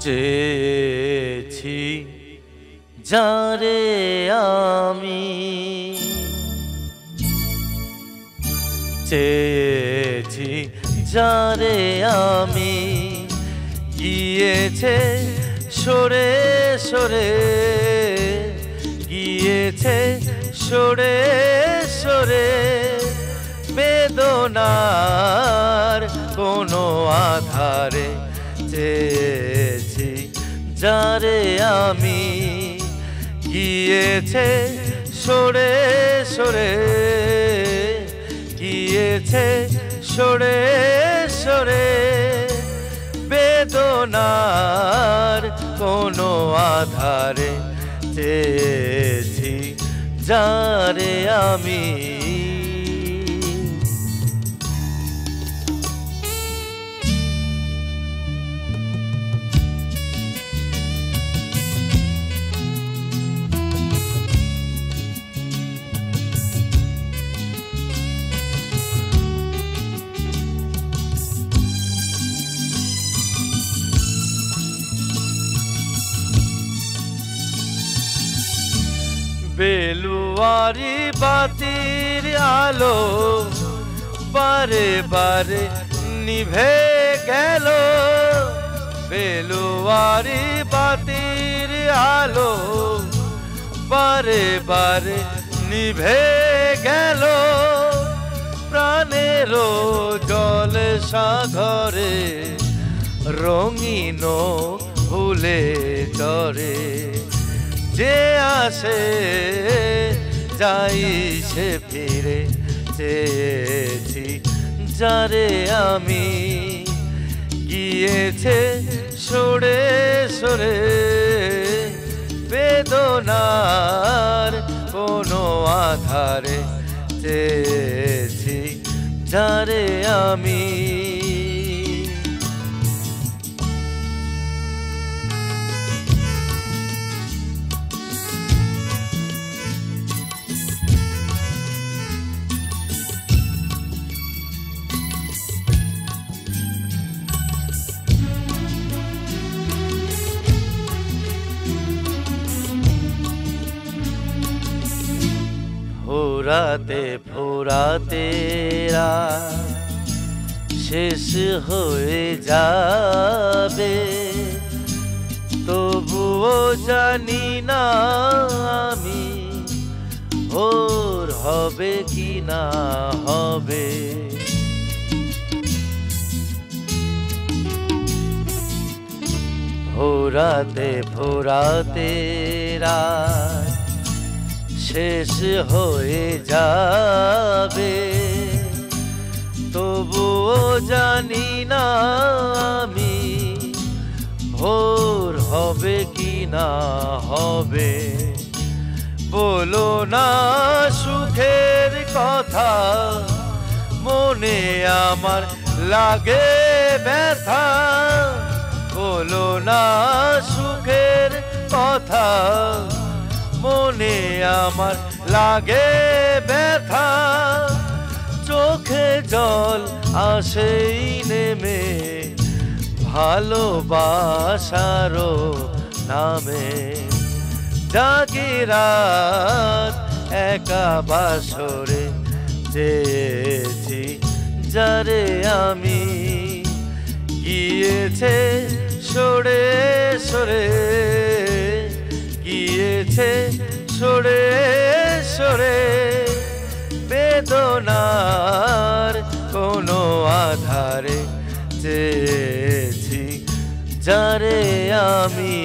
চেয়েছি যারে আমি, চেয়েছি যারে আমি, গিয়েছে সরে সরে, গিয়েছে সরে সরে, বেদনার কোনো আধারে। চেয়েছি যারে আমি, গিয়েছে সরে সরে, গিয়েছে সরে সরে, বেদনার কোনো আধারে। চেয়েছি যারে আমি। বেলুয়ারি বাতির আলো বারে বারে নিভে গেল, বেলুয়ারি বাতির আলো বারে বারে নিভে গেল, প্রাণের জল সাগরে রঙিন ভুলে চরে। যে আসে যাই সে ফিরে, চেয়েছি যারে আমি, গিয়েছে সরে সরে, বেদনার কোনো আধারে। চেয়েছি যারে আমি। ফুরাতে ফুরাতে রাত শেষ হয়ে যাবে, তবুও জানি না আমি ভোর হবে কি না হবে। ফুরাতে ফুরাতে রাত শেষ হয়ে যাবে, তবুও জানি না আমি ভোর হবে কি না হবে। বলো না সুখের কথা, মনে আমার লাগে ব্যথা। বলো না সুখের কথা, মনে আমার লাগে ব্যথা। চোখে জল আসেই নেমে ভালোবাসারও নামে, জাগি রাত একা বাসরে। চেয়েছি যারে আমি, গিয়েছে সরে সরে, গিয়েছে সরে সরে, বেদনার কোনো আধারে। চেয়েছি যারে আমি।